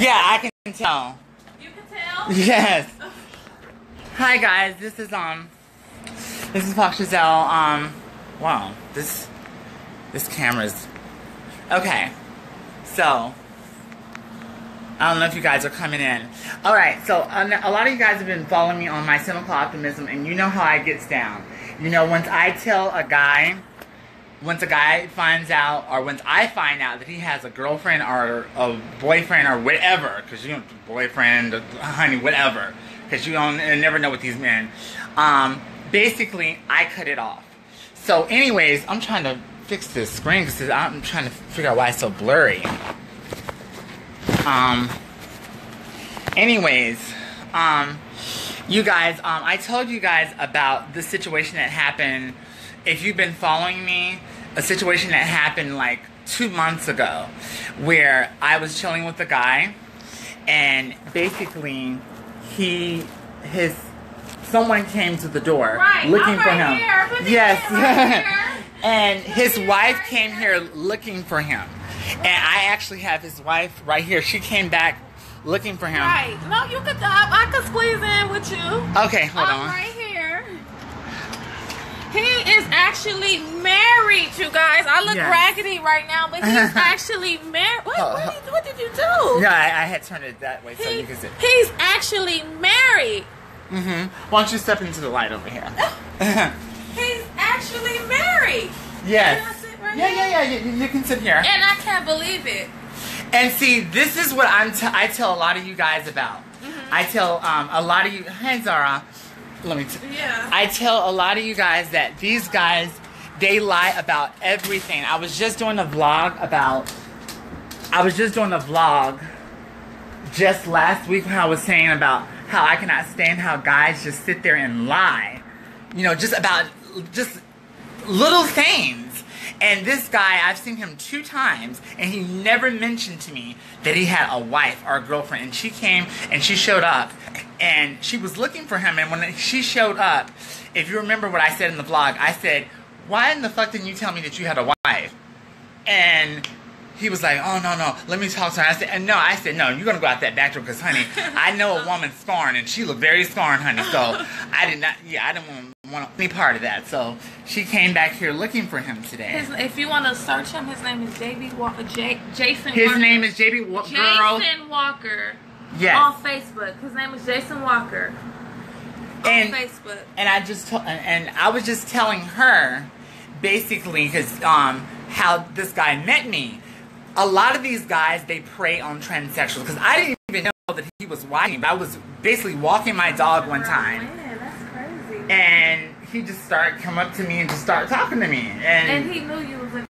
Yeah, I can tell. You can tell? Yes. Hi guys, this is Foxxjazell. Wow, this camera's okay. So I don't know if you guys are coming in. All right, so a lot of you guys have been following me on my cynical optimism, and you know how I gets down. You know, once a guy finds out, or once I find out that he has a girlfriend or a boyfriend or whatever, because you know, boyfriend, honey, whatever, because you don't never know with these men. Basically, I cut it off. So, anyways, I'm trying to fix this screen because I'm trying to figure out why it's so blurry. Anyways, you guys, I told you guys about the situation that happened. If you've been following me, a situation that happened like 2 months ago, where I was chilling with a guy, and basically someone came to the door looking for him. Yes, and his wife came here looking for him, and I actually have his wife right here. She came back looking for him. Right. No, you could. I could squeeze in with you. Okay, hold on. Right here. He is actually married, you guys. I look raggedy right now, but he's actually married. What did you do? Yeah, I had turned it that way so you can see. He's actually married. Why don't you step into the light over here? He's actually married. Yes. Can I sit right yeah. You can sit here. And I can't believe it. And see, this is what I tell a lot of you guys about. I tell a lot of you. Hey, Zara. I tell a lot of you guys that these guys, they lie about everything. I was just doing a vlog just last week when I was saying about how I cannot stand how guys just sit there and lie. You know, just about little things. And this guy, I've seen him 2 times, and he never mentioned to me that he had a wife or a girlfriend. And she came and she showed up, and she was looking for him. And when she showed up, if you remember what I said in the vlog, I said, "Why in the fuck didn't you tell me that you had a wife?" And he was like, "Oh, no, let me talk to her." I said, "No, you're going to go out that back door because, honey, I know a woman scorned, and she looked very scorned, honey." So I didn't want any part of that. So she came back here looking for him today. If you want to search him, his name is Jason Walker. His name is Jason Walker. Yes. On Facebook. His name is Jason Walker. On Facebook. And I was just telling her, basically, because how this guy met me. A lot of these guys, they prey on transsexuals, because I didn't even know that he was watching. But I was basically walking my dog one time. Man, that's crazy. And he just come up to me and just start talking to me. And he knew you was a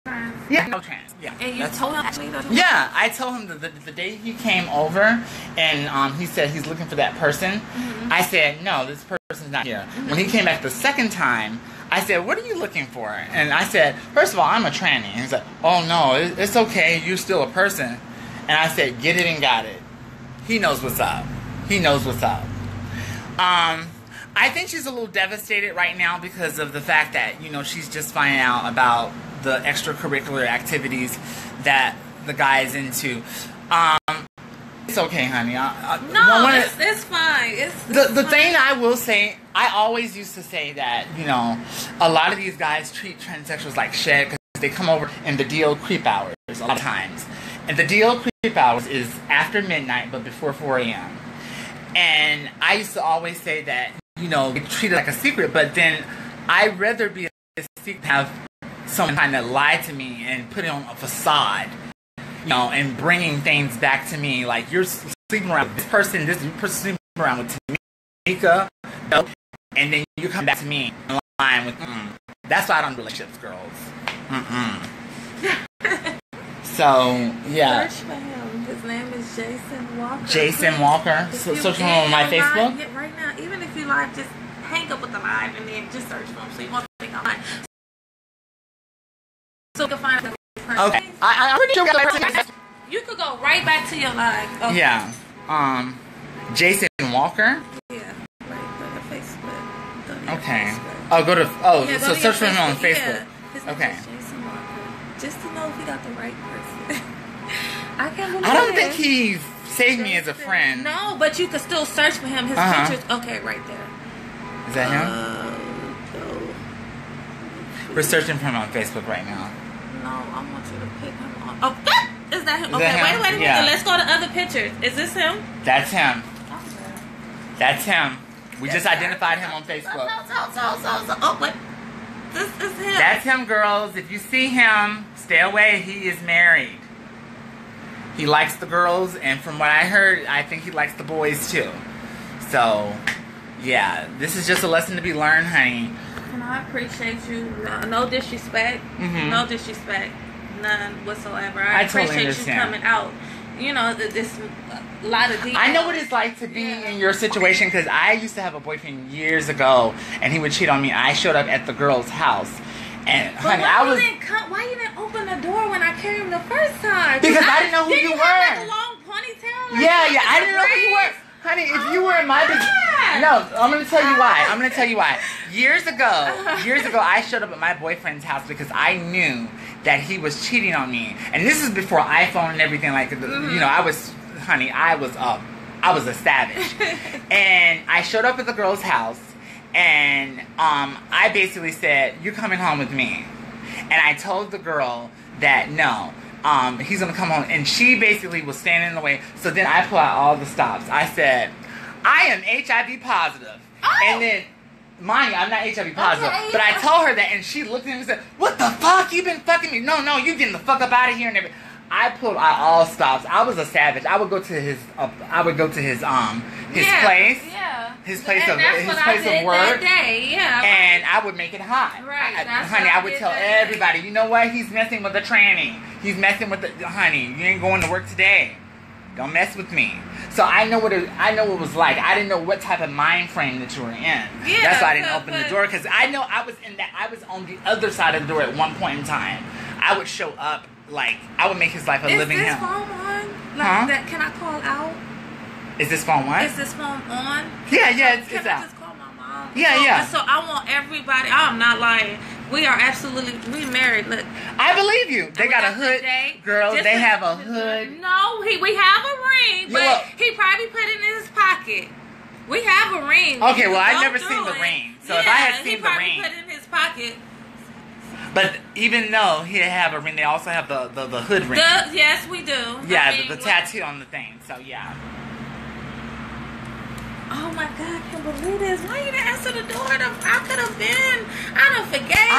trans. Yeah, no trans. Yeah. And you told him actually? Yeah, I told him the day he came over, and he said he's looking for that person. I said, "No, this person's not here." When he came back the second time, I said, "What are you looking for?" And I said, "First of all, I'm a tranny." And he's like, "Oh no, it's okay. You're still a person." And I said, "Get it and got it." He knows what's up. He knows what's up. I think she's a little devastated right now because of the fact that, you know, she's just finding out about the extracurricular activities that the guy is into. It's okay, honey. It's fine. The thing I will say, I always used to say that, you know, a lot of these guys treat transsexuals like shit because they come over in the deal creep hours a lot of times. And the deal creep hours is after midnight but before 4 a.m. And I used to always say that, you know, they treat it like a secret, but then I'd rather be a secret, have someone kind of lie to me and put it on a facade. You know, and bringing things back to me, like you're sleeping around with this person sleeping around with Tamika, and then you come back to me in line with, That's why I don't do relationships, girls. So, yeah. Search for him. His name is Jason Walker. Jason Walker. So search for him on my Facebook? Yeah, right now. Even if you live, just hang up with the live and then just search for him so you won't think I'm lying. So you can find him. Okay. I'm pretty sure you could go right back to your live. Okay. Yeah. Jason Walker? Yeah. Right. Go to Facebook. Okay. Facebook. So search for him on Facebook. Yeah. His name is Jason Walker. Just to know if you got the right person. I can't believe I don't think he saved me as a friend. No, but you could still search for him. His pictures. Okay, right there. Is that him? We're searching for him on Facebook right now. No, I want you to pick him on. Oh, is that him? Is okay, that him? wait a minute. Yeah. Let's go to other pictures. Is this him? That's him. Okay. That's him. We just identified him on Facebook. Oh, wait. This is him. That's him, girls. If you see him, stay away. He is married. He likes the girls, and from what I heard, I think he likes the boys too. So, yeah, this is just a lesson to be learned, honey. And I appreciate you. No disrespect. No disrespect. None whatsoever. I totally appreciate you coming out. You know, this a lot of details. I know what it's like to be in your situation because I used to have a boyfriend years ago, and he would cheat on me. I showed up at the girl's house, and honey, why you didn't open the door when I came the first time? Because I didn't know who you were. Have like a long ponytail. Like yeah, I didn't know who you were. Honey, if you were in my business... No, I'm going to tell you why. I'm going to tell you why. Years ago, I showed up at my boyfriend's house because I knew that he was cheating on me. And this is before iPhone and everything. Like, you know, I was a savage. And I showed up at the girl's house, and I basically said, "You're coming home with me." And I told the girl that, no, he's going to come home. And she basically was standing in the way. So then I pulled out all the stops. I said, I am HIV positive. Oh. And then, mind you, I'm not HIV positive. Okay, but I told her that, and she looked at me and said, "What the fuck? You been fucking me? No, you getting the fuck up out of here." And everything. I pulled out all stops. I was a savage. I would go to his place. Yeah. His place of work. That day. Yeah. And I would make it hot. Right. Honey, I would tell everybody, you know what? He's messing with the tranny. He's messing with the honey. You ain't going to work today. Don't mess with me. So I know what it was like. I didn't know what type of mind frame that you were in. Yeah, that's why I didn't open the door, because I know I was on the other side of the door at one point in time. I would show up, like, I would make his life a living hell. Is this phone on? Like that? Can I call out? Is this phone what? Is this phone on? Yeah, it's Can I out. just call my mom? Yeah. So I want everybody. I'm not lying. We married. Look, I believe you. They got a hood, girl. They have a hood. No, we have a ring, but he probably put it in his pocket. We have a ring. Okay, well, I've never seen the ring. So if I had seen the ring, he probably put it in his pocket. But even though he have a ring, they also have the hood ring. Yes, we do. Yeah, the tattoo on the thing. So yeah. Oh my God, I can't believe this. Why you didn't answer the door? I could have been. I done forgave him.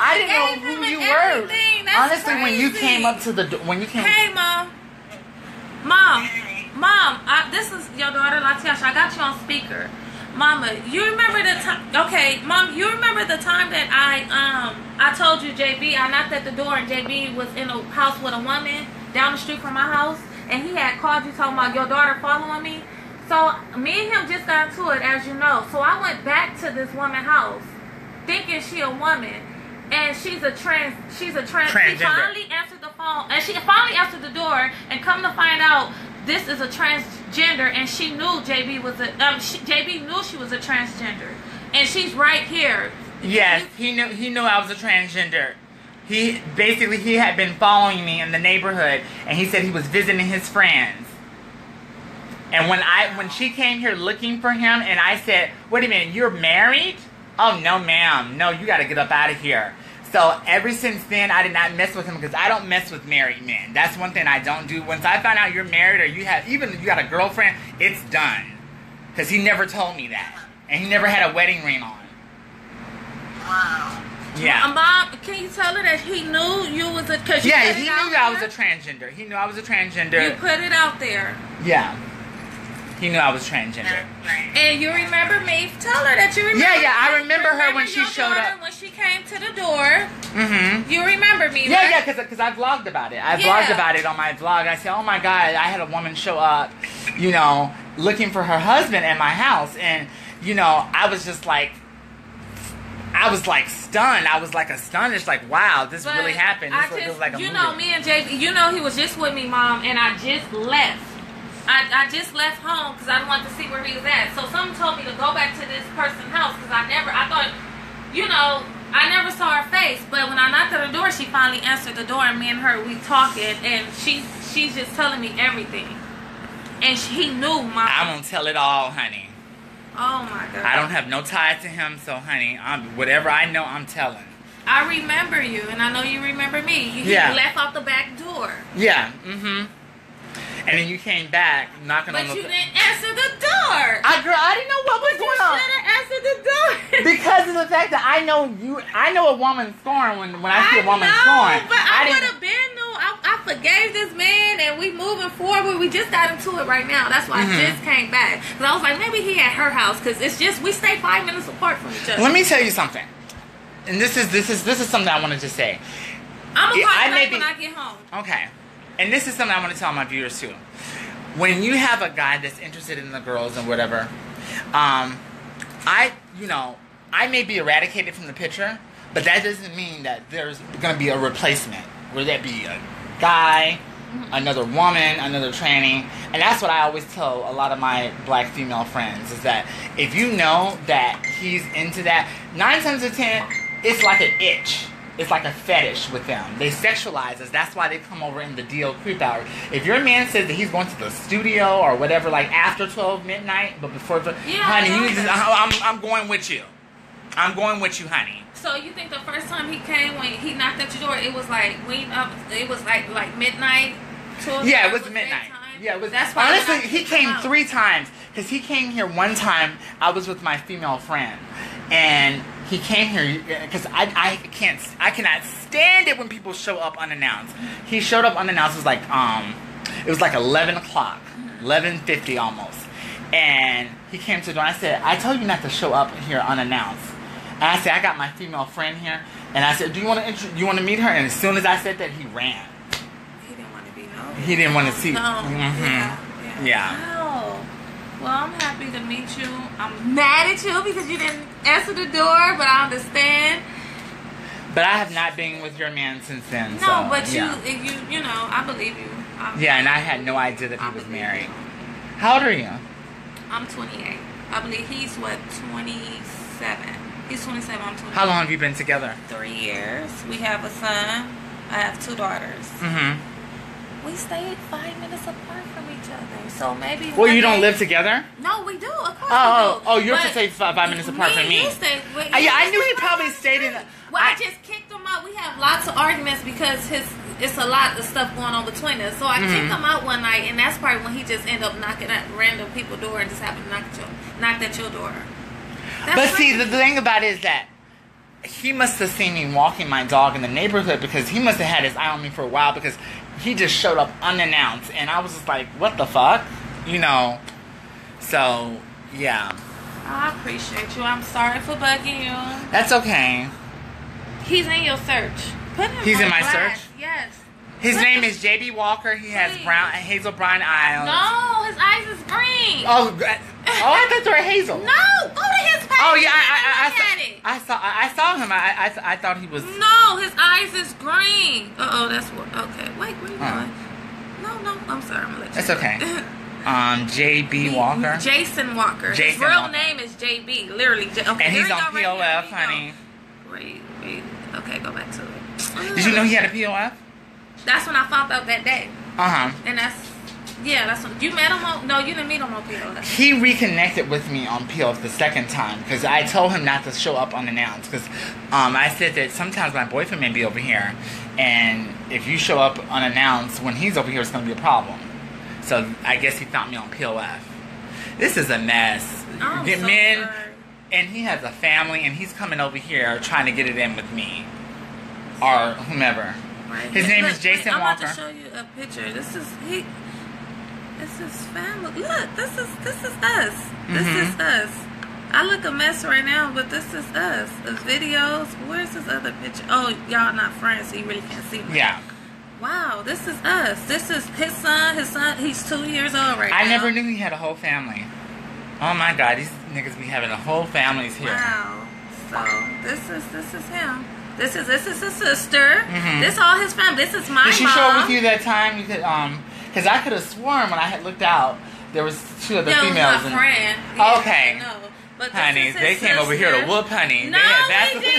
I didn't know who you were. Honestly, crazy. when you came up to the door, Hey, Mom, this is your daughter, Latasha. I got you on speaker. Mama, you remember the time? Okay, Mom, you remember the time that I told you JB, I knocked at the door and JB was in a house with a woman down the street from my house, and he had called you talking about your daughter following me? So me and him just got into it, as you know. So I went back to this woman's house, thinking she a woman, and she's a transgender. She finally answered the phone, and she finally answered the door, and come to find out, this is a transgender, and she knew JB was JB knew she was a transgender, and she's right here. Yes, he knew I was a transgender. He had been following me in the neighborhood, and he said he was visiting his friends. And when she came here looking for him, and I said, "Wait a minute, you're married?" "Oh no, ma'am. No, you got to get up out of here." So ever since then, I did not mess with him, because I don't mess with married men. That's one thing I don't do. Once I find out you're married, or you got a girlfriend, it's done. Because he never told me that, and he never had a wedding ring on. Wow. Yeah. Mom, can you tell her that he knew you was a? He knew I was a transgender. He knew I was a transgender. You put it out there. Yeah. He knew I was transgender. And you remember me? Tell her that you remember. Yeah, I remember her when she showed up. When she came to the door. Mm-hmm. You remember me, yeah, right? Yeah, because I vlogged about it. I vlogged about it on my vlog. I said, "Oh my God, I had a woman show up, looking for her husband at my house." And, I was just like, stunned. I was like astonished, like, wow, this really happened. This was like a movie. Me and JB, he was just with me, Mom, and I just left. I just left home because I wanted to see where he was at. So someone told me to go back to this person's house because I thought, I never saw her face. But when I knocked at the door, she finally answered the door, and me and her, we talking, and she she's just telling me everything. And he knew my... I won't tell it all, honey. Oh, my God. I don't have no ties to him, so, honey, whatever I know, I'm telling. I remember you, and I know you remember me. You left out the back door. Yeah, mm-hmm. And then you came back knocking on the... But you didn't answer the door. Girl, I didn't know what was going on. You should have answered the door. Because of the fact that I know a woman scoring when I see a woman scoring. But I would have been new. I forgave this man, and we moving forward. We just got into it right now. That's why I just came back. Because I was like, maybe he at her house. Because it's just, we stay 5 minutes apart from each other. Let me tell you something. And this is something I wanted to say. I'm going to call you back when I get home. Okay. And this is something I want to tell my viewers too. When you have a guy that's interested in the girls and whatever, I may be eradicated from the picture, but that doesn't mean that there's going to be a replacement. Whether that be a guy, another woman, another tranny. And that's what I always tell a lot of my black female friends, is that if you know that he's into that, 9 times out of 10, it's like an itch. It's like a fetish with them. They sexualize us. That's why they come over in the deal creep hour. If your man says that he's going to the studio or whatever, like after 12 midnight, but before 12, honey, I'm going with you. I'm going with you, honey. So you think the first time he came, when he knocked at your door, it was like like midnight? 12 yeah, it was midnight. Yeah, it was. That's why honestly, he came 3 times. Because he came here one time, I was with my female friend. And he came here because I cannot stand it when people show up unannounced. He showed up unannounced. It was like 11 o'clock, 11:50 almost. And he came to the door. And I said, I told you not to show up here unannounced. And I said, I got my female friend here. And I said, do you want to meet her? And as soon as I said that, he ran. He didn't want to be known. He didn't want to see. No. Mm-hmm. Yeah. Wow. Well, I'm happy to meet you. I'm mad at you because you didn't answer the door, but I understand. But I have not been with your man since then. No, so, but yeah. you know, I believe you. Yeah, and I had no idea that he was married. How old are you? I'm 28. I believe he's 27. He's 27. I'm 28. How long have you been together? 3 years. We have a son. I have 2 daughters. Mm-hmm. We stayed 5 minutes apart from each other, so maybe. Well, you don't live together? No, we do. Of course we do. Oh, you have to stay 5 minutes apart from me. I knew he probably stayed in. Well, I just kicked him out. We have lots of arguments because it's a lot of stuff going on between us. So I kicked him out one night, and that's probably when he just ended up knocking at random people's door and just happened to knock at your door. But see, the thing about it is that he must have seen me walking my dog in the neighborhood, because he must have had his eye on me for a while, because he just showed up unannounced, and I was just like, what the fuck? You know? So, yeah. I appreciate you. I'm sorry for bugging you. That's okay. He's in your search. Put him He's on in my blast. search? Yes. His name is J.B. Walker. He has hazel brown eyes. No, his eyes is green. Oh, I thought they were hazel. No, go to his page. Oh yeah, I saw him. I thought he was. No, his eyes is green. That's what. Okay, wait, where you going? No, I'm sorry, I'm gonna let you. That's okay. J.B. Walker. Jason Walker. His real name is J.B. Literally. Okay, and he's on POF, honey. Wait. Okay, go back to it. Did you know he had a POF? That's when I found out that day. And that's when you met him on. No, you didn't meet him on POF. He reconnected with me on POF the second time, because I told him not to show up unannounced, because I said that sometimes my boyfriend may be over here, and if you show up unannounced when he's over here, it's going to be a problem. So I guess he found me on POF. This is a mess. Men, and he has a family, and he's coming over here trying to get it in with me or whomever. Right. His name is Jason Walker. I'm about to show you a picture. This is family. Look, this is us. This is us. I look a mess right now, but this is us. The videos. Where's his other picture? Oh, y'all not friends, so you really can't see me. Yeah. Wow, this is us. This is his son. He's 2 years old right now. I never knew he had a whole family. Oh my God, these niggas be having a whole families here. Wow. So this is him. This is his sister. This all his family. This is my mom. Did she show with you that time? You could because I could have sworn when I had looked out there was 2 other females. That was my friend. Okay. No, but honey, they came over here to whoop, honey. No, we did not. No, we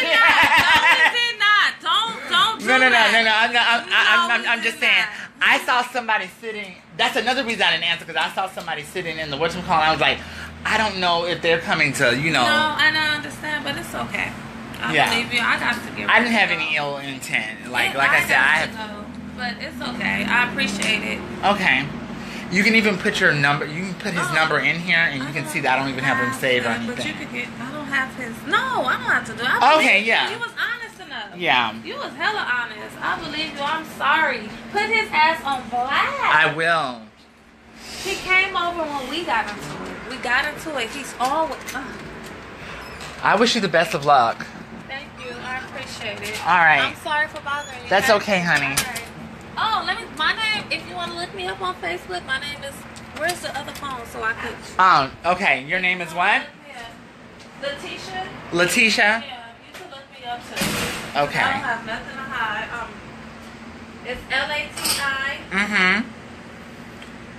did not. Don't do No. that. I'm just saying. I saw somebody sitting. That's another reason I didn't answer, because I saw somebody sitting in the whatchamacallit. I was like, I don't know if they're coming to, you know. No, and I understand, but it's okay. I believe you. I got to get. I didn't have any ill intent. Like I said, I have. But it's okay. I appreciate it. Okay. You can even put your number. You can put his number in here, and you can see that I don't even have him saved or anything. But you could get. I don't have his. No, I don't have to do it. Okay, yeah. You was honest enough. Yeah. You was hella honest. I believe you. I'm sorry. Put his ass on blast. I will. He came over when we got into it. We got into it. He's always. I wish you the best of luck. Thank you. I appreciate it. All right. I'm sorry for bothering you. That's okay, honey. Okay. Oh, my name, if you want to look me up on Facebook, my name is, where's the other phone so I could. Okay. Your name is what? Letitia. Letitia? Yeah, you can look me up too. Okay. I don't have nothing to hide. It's Lati.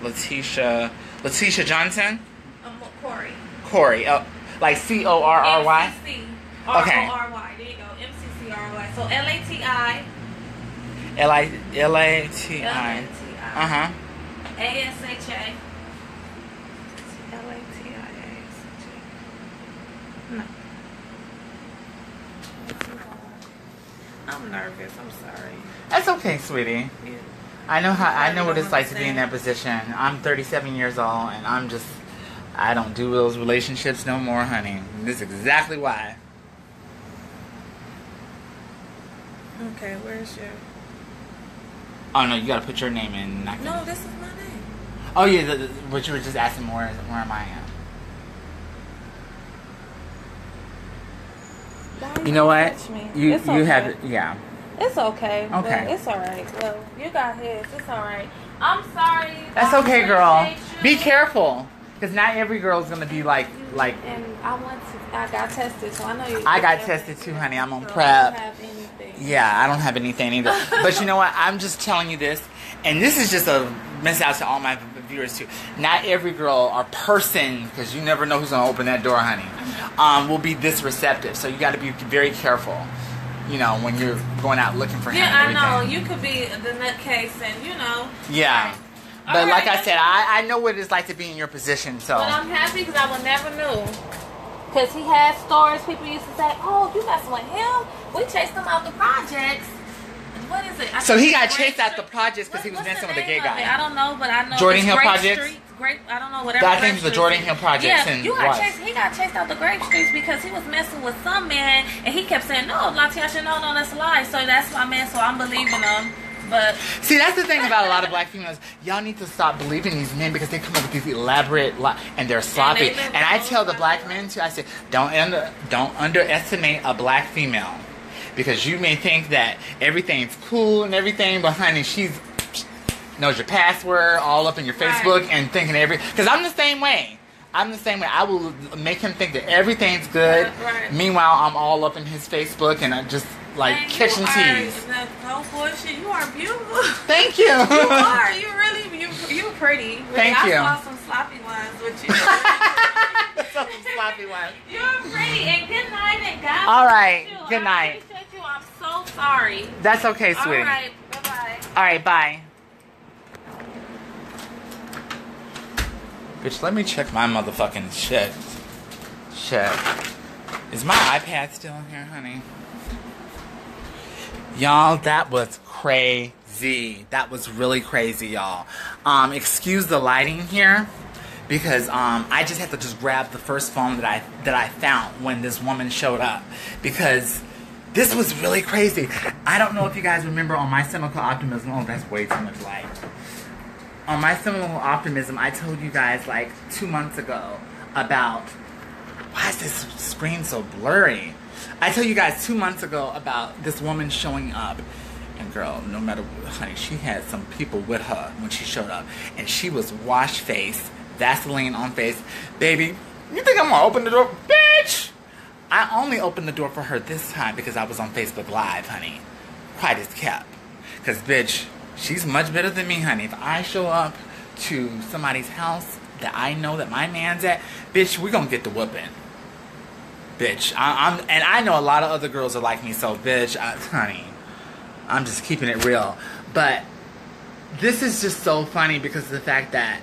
Letitia. Letitia Johnson? Corey. Corey. Oh, like Corry? MCC. Okay. R-O-R-Y. There you go. MCCRY. So Lati. Lati. ASHA. No. I'm nervous. I'm sorry. That's okay, sweetie. Yeah. I know what it's like to be in that position. I'm 37 years old, and I don't do those relationships no more, honey. This is exactly why. Okay, where's your... Oh, no, you gotta put your name in. No, this is my name. Oh, yeah, but you were just asking where am I at? You know what? You have it, yeah. It's okay. Okay. But it's alright. Well, you got his. It's alright. I'm sorry. That's okay, girl. Be careful. Because not every girl is going to be like... And I got tested, so I know you... I got tested too, honey. I'm on prep. I don't have anything. Yeah, I don't have anything either. But you know what? I'm just telling you this. And this is just a message out to all my viewers too. Not every girl or person, because you never know who's going to open that door, honey, will be this receptive. So you got to be very careful. You know, when you're going out looking for him. Yeah, I know. You could be the nutcase and, you know. Yeah. But like I said, I know what it's like to be in your position, so. But I'm happy because I would never knew. Because he had stories. People used to say, oh, you messing with him? We chased him out the projects. What is it? So he got chased out the projects because he was messing with a gay guy. I don't know, but I know. Jordan Hill Projects? I don't know, whatever. I think it's the Jordan Hill Projects. Yeah, and he got chased out the Grape Streets because he was messing with some man, and he kept saying, no, Latisha, no, that's a lie. So that's my man, so I'm believing him. But see, that's the thing about a lot of black females. Y'all need to stop believing these men because they come up with these elaborate and they're sloppy. And I tell the black men too, I say, don't underestimate a black female. Because you may think that everything's cool and everything, but honey, she's knows your password all up in your Facebook and thinking because I'm the same way. I will make him think that everything's good. Right. Meanwhile, I'm all up in his Facebook and I just like catching tease. No bullshit. You are beautiful. Thank you. You are. You really. You pretty. Really. Thank you. I saw some sloppy ones with you. Some sloppy ones. You're pretty. And good night and God. All right. bless you. Good night. I appreciate you. I'm so sorry. That's okay, sweetie. All right. Bye-bye. All right. Bye. Bitch, let me check my motherfucking shit. Is my iPad still in here, honey? Y'all, that was crazy. That was really crazy, y'all. Excuse the lighting here. Because I just had to just grab the first phone that I found when this woman showed up. Because this was really crazy. I don't know if you guys remember on my cynical optimism. Oh, that's way too much light. On my cynical optimism, I told you guys like 2 months ago about why is this screen so blurry? I told you guys 2 months ago about this woman showing up. And girl, no matter what, honey, she had some people with her when she showed up. And she was wash face, Vaseline on face. Baby, you think I'm gonna open the door? Bitch! I only opened the door for her this time because I was on Facebook Live, honey. Quiet as kept. Because, bitch, she's much better than me, honey. If I show up to somebody's house that I know that my man's at, bitch, we're gonna get the whooping. Bitch, and I know a lot of other girls are like me, so bitch, honey, I'm just keeping it real. But this is just so funny because of the fact that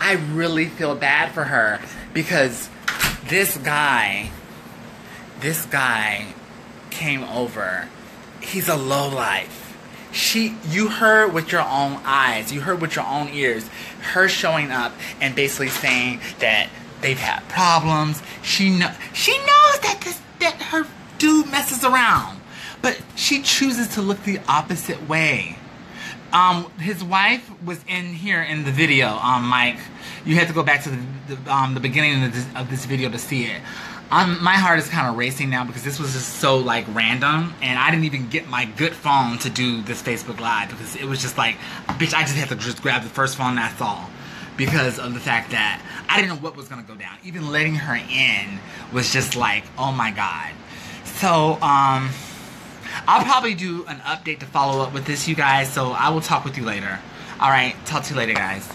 I really feel bad for her, because this guy came over. He's a lowlife. You heard with your own eyes, you heard with your own ears, her showing up and basically saying that they've had problems. She knows that her dude messes around, but she chooses to look the opposite way. His wife was in here in the video. Mike, you had to go back to the beginning of this video to see it. My heart is kind of racing now because this was just so like random, and I didn't even get my good phone to do this Facebook Live because it was just like, bitch, I just had to just grab the first phone that's all, because of the fact that I didn't know what was gonna go down. Even letting her in was just like, oh my god. So I'll probably do an update to follow up with this, you guys. So I will talk with you later. All right, talk to you later, guys.